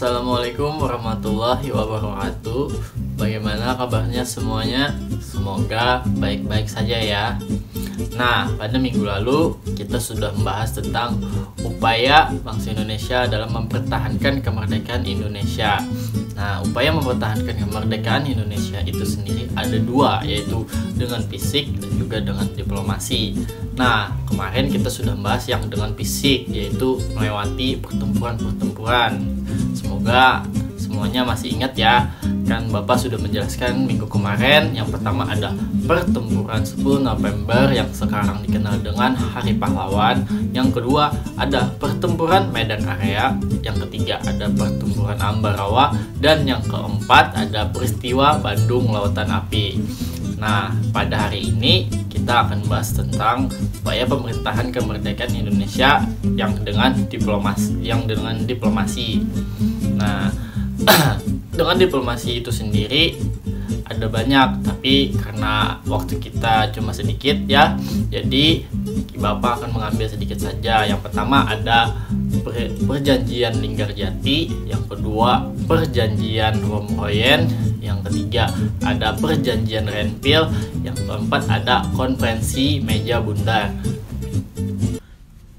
Assalamualaikum warahmatullahi wabarakatuh. Bagaimana kabarnya semuanya? Semoga baik-baik saja ya. Nah, pada minggu lalu kita sudah membahas tentang upaya bangsa Indonesia dalam mempertahankan kemerdekaan Indonesia. Nah, upaya mempertahankan kemerdekaan Indonesia itu sendiri ada dua, yaitu dengan fisik dan juga dengan diplomasi. Nah, kemarin kita sudah membahas yang dengan fisik, yaitu melewati pertempuran-pertempuran. Semoga semuanya masih ingat ya. Kan Bapak sudah menjelaskan minggu kemarin. Yang pertama ada pertempuran 10 November yang sekarang dikenal dengan Hari Pahlawan. Yang kedua ada pertempuran Medan Area. Yang ketiga ada pertempuran Ambarawa. Dan yang keempat ada peristiwa Bandung Lautan Api. Nah, pada hari ini kita akan bahas tentang upaya pemerintahan kemerdekaan Indonesia yang dengan diplomasi. Nah, dengan diplomasi itu sendiri ada banyak, tapi karena waktu kita cuma sedikit ya, jadi Bapak akan mengambil sedikit saja. Yang pertama ada perjanjian Linggarjati, yang kedua perjanjian Romhoyen, yang ketiga ada perjanjian Renville, yang keempat ada konferensi Meja Bundar.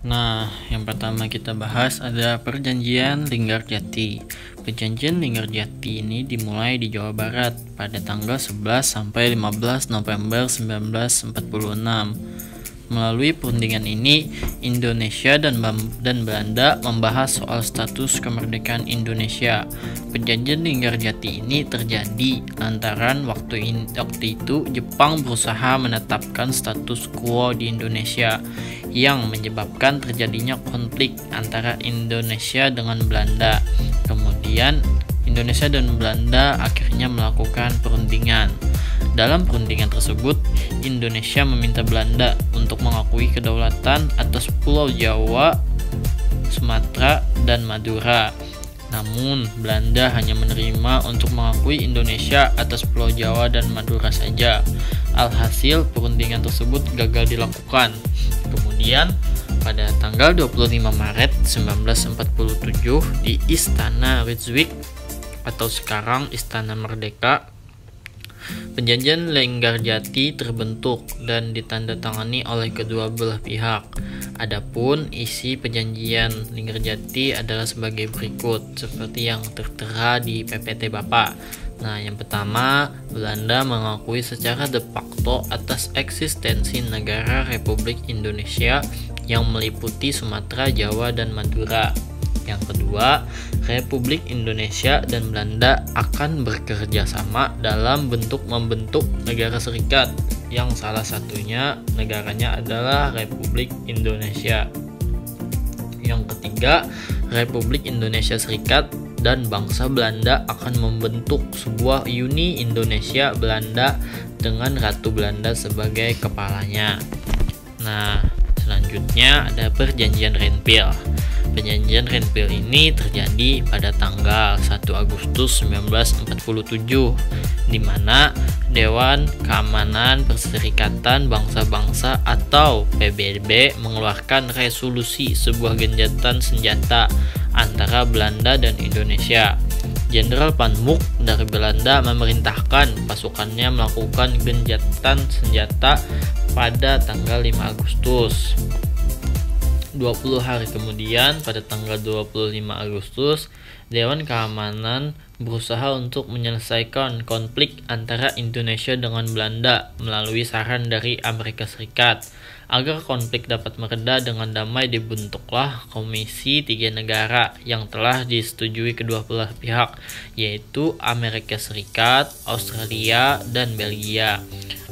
Nah, yang pertama kita bahas ada perjanjian Linggarjati. Perjanjian Linggarjati ini dimulai di Jawa Barat pada tanggal 11 sampai 15 November 1946. Melalui perundingan ini, Indonesia dan Belanda membahas soal status kemerdekaan Indonesia. Perjanjian Linggarjati ini terjadi lantaran waktu itu Jepang berusaha menetapkan status quo di Indonesia yang menyebabkan terjadinya konflik antara Indonesia dengan Belanda. Kemudian Indonesia dan Belanda akhirnya melakukan perundingan. Dalam perundingan tersebut, Indonesia meminta Belanda untuk mengakui kedaulatan atas Pulau Jawa, Sumatera, dan Madura. Namun, Belanda hanya menerima untuk mengakui Indonesia atas Pulau Jawa dan Madura saja. Alhasil, perundingan tersebut gagal dilakukan. Kemudian, pada tanggal 25 Maret 1947 di Istana Rijswijk atau sekarang Istana Merdeka, Perjanjian Linggarjati terbentuk dan ditandatangani oleh kedua belah pihak. Adapun isi perjanjian Linggarjati adalah sebagai berikut, seperti yang tertera di PPT Bapak. Nah, yang pertama, Belanda mengakui secara de facto atas eksistensi negara Republik Indonesia yang meliputi Sumatera, Jawa, dan Madura. Yang kedua, Republik Indonesia dan Belanda akan bekerja sama dalam membentuk negara serikat yang salah satunya negaranya adalah Republik Indonesia. Yang ketiga, Republik Indonesia Serikat dan bangsa Belanda akan membentuk sebuah Uni Indonesia Belanda dengan Ratu Belanda sebagai kepalanya. Nah, selanjutnya ada Perjanjian Renville. Perjanjian Renville ini terjadi pada tanggal 1 Agustus 1947, di mana Dewan Keamanan Perserikatan Bangsa-Bangsa atau PBB mengeluarkan resolusi sebuah gencatan senjata antara Belanda dan Indonesia. Jenderal Van Mook dari Belanda memerintahkan pasukannya melakukan gencatan senjata pada tanggal 5 Agustus. 20 hari kemudian, pada tanggal 25 Agustus, Dewan Keamanan berusaha untuk menyelesaikan konflik antara Indonesia dengan Belanda melalui saran dari Amerika Serikat. Agar konflik dapat mereda dengan damai, dibentuklah Komisi 3 Negara yang telah disetujui kedua belah pihak, yaitu Amerika Serikat, Australia, dan Belgia.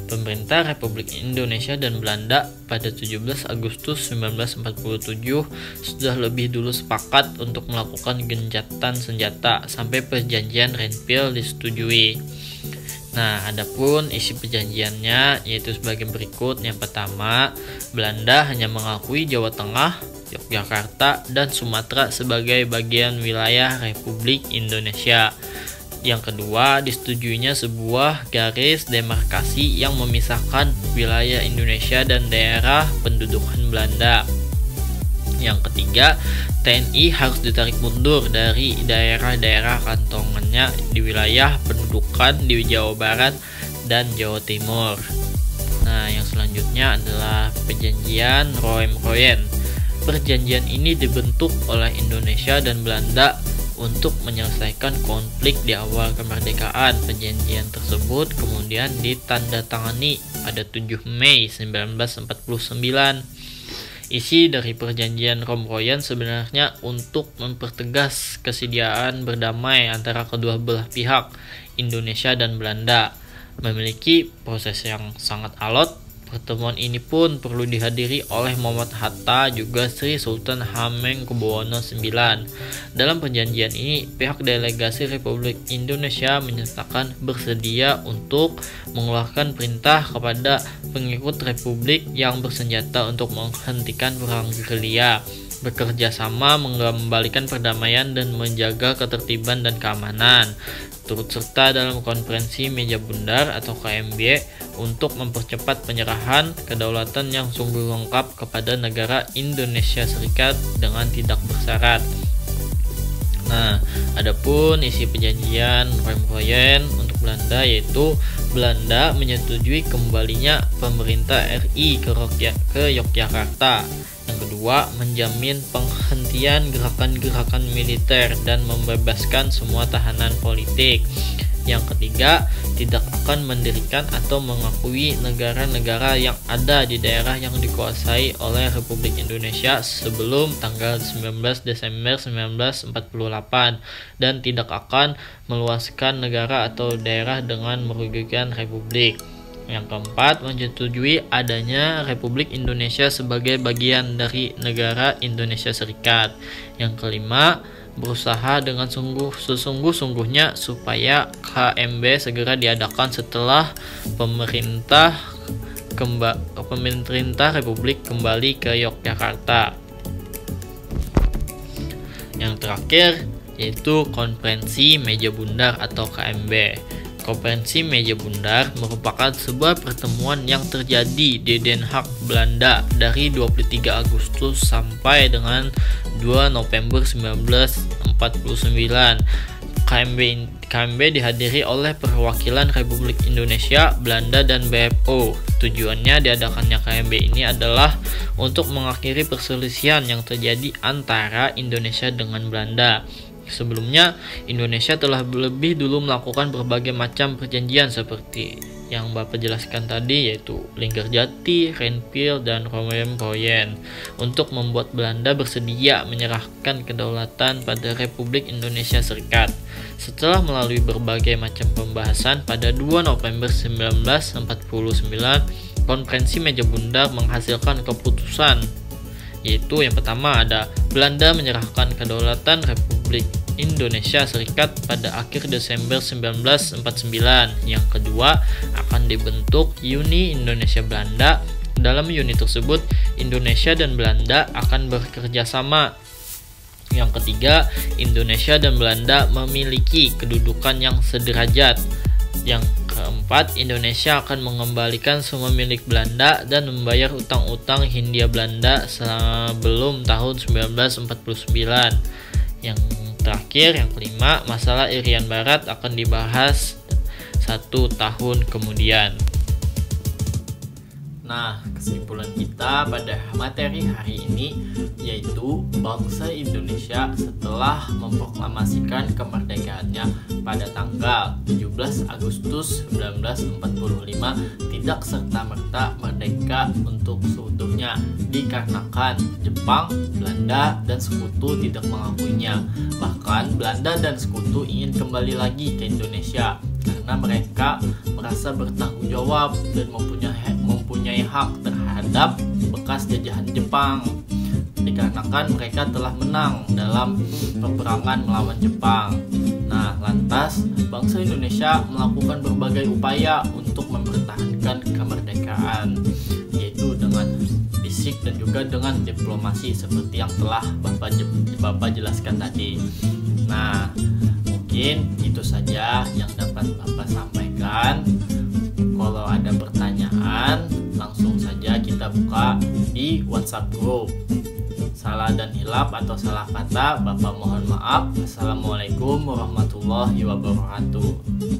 Pemerintah Republik Indonesia dan Belanda pada 17 Agustus 1947 sudah lebih dulu sepakat untuk melakukan gencatan senjata sampai perjanjian Renville disetujui. Nah, adapun isi perjanjiannya yaitu sebagai berikut. Yang pertama, Belanda hanya mengakui Jawa Tengah, Yogyakarta, dan Sumatera sebagai bagian wilayah Republik Indonesia. Yang kedua, disetujuinya sebuah garis demarkasi yang memisahkan wilayah Indonesia dan daerah pendudukan Belanda. Yang ketiga, TNI harus ditarik mundur dari daerah-daerah kantongannya di wilayah pendudukan di Jawa Barat dan Jawa Timur. Nah, yang selanjutnya adalah Perjanjian Rooiem-Mooien. Perjanjian ini dibentuk oleh Indonesia dan Belanda untuk menyelesaikan konflik di awal kemerdekaan. Perjanjian tersebut kemudian ditandatangani pada 7 Mei 1949. Isi dari Perjanjian Rooiem-Mooien sebenarnya untuk mempertegas kesediaan berdamai antara kedua belah pihak, Indonesia dan Belanda. Memiliki proses yang sangat alot. Pertemuan ini pun perlu dihadiri oleh Muhammad Hatta juga Sri Sultan Hamengkubuwono IX. Dalam perjanjian ini, pihak delegasi Republik Indonesia menyatakan bersedia untuk mengeluarkan perintah kepada pengikut Republik yang bersenjata untuk menghentikan perang gerilya, bekerja sama mengembalikan perdamaian dan menjaga ketertiban dan keamanan, turut serta dalam konferensi meja bundar atau KMB untuk mempercepat penyerahan kedaulatan yang sungguh lengkap kepada negara Indonesia Serikat dengan tidak bersyarat. Nah, adapun isi perjanjian Rooiem-Mooien untuk Belanda yaitu Belanda menyetujui kembalinya pemerintah RI ke Yogyakarta. Yang kedua, menjamin penghentian gerakan-gerakan militer dan membebaskan semua tahanan politik. Yang ketiga, tidak akan mendirikan atau mengakui negara-negara yang ada di daerah yang dikuasai oleh Republik Indonesia sebelum tanggal 19 Desember 1948 dan tidak akan meluaskan negara atau daerah dengan merugikan Republik. Yang keempat, menyetujui adanya Republik Indonesia sebagai bagian dari negara Indonesia Serikat. Yang kelima, berusaha dengan sesungguh-sungguhnya supaya KMB segera diadakan setelah pemerintah Republik kembali ke Yogyakarta. Yang terakhir yaitu Konferensi Meja Bundar atau KMB. Konferensi Meja Bundar merupakan sebuah pertemuan yang terjadi di Den Haag, Belanda dari 23 Agustus sampai dengan 2 November 1949. KMB dihadiri oleh perwakilan Republik Indonesia, Belanda, dan BFO. Tujuannya diadakannya KMB ini adalah untuk mengakhiri perselisihan yang terjadi antara Indonesia dengan Belanda. Sebelumnya, Indonesia telah lebih dulu melakukan berbagai macam perjanjian seperti yang Bapak jelaskan tadi, yaitu Linggarjati, Renville, dan Rooiem-Mooien untuk membuat Belanda bersedia menyerahkan kedaulatan pada Republik Indonesia Serikat. Setelah melalui berbagai macam pembahasan, pada 2 November 1949, Konferensi Meja Bundar menghasilkan keputusan, yaitu yang pertama ada Belanda menyerahkan kedaulatan Republik Indonesia Serikat pada akhir Desember 1949. Yang kedua, akan dibentuk Uni Indonesia Belanda. Dalam uni tersebut, Indonesia dan Belanda akan bekerja sama. Yang ketiga, Indonesia dan Belanda memiliki kedudukan yang sederajat. Yang keempat, Indonesia akan mengembalikan semua milik Belanda dan membayar utang-utang Hindia Belanda sebelum tahun 1949. Yang terakhir, yang kelima, masalah Irian Barat akan dibahas 1 tahun kemudian. Nah, kesimpulan kita pada materi hari ini yaitu bangsa Indonesia setelah memproklamasikan kemerdekaannya pada tanggal 17 Agustus 1945 tidak serta-merta merdeka untuk seutuhnya dikarenakan Jepang, Belanda, dan Sekutu tidak mengakuinya. Bahkan Belanda dan Sekutu ingin kembali lagi ke Indonesia karena mereka merasa bertanggung jawab dan mempunyai hak terhadap bekas jajahan Jepang dikarenakan mereka telah menang dalam peperangan melawan Jepang. Nah, lantas bangsa Indonesia melakukan berbagai upaya untuk mempertahankan kemerdekaan, yaitu dengan fisik dan juga dengan diplomasi seperti yang telah Bapak jelaskan tadi. Nah, mungkin itu saja yang dapat Bapak sampaikan. Kalau ada pertanyaan, langsung saja kita buka di WhatsApp group. salah dan hilaf atau salah kata, Bapak mohon maaf. Assalamualaikum warahmatullahi wabarakatuh.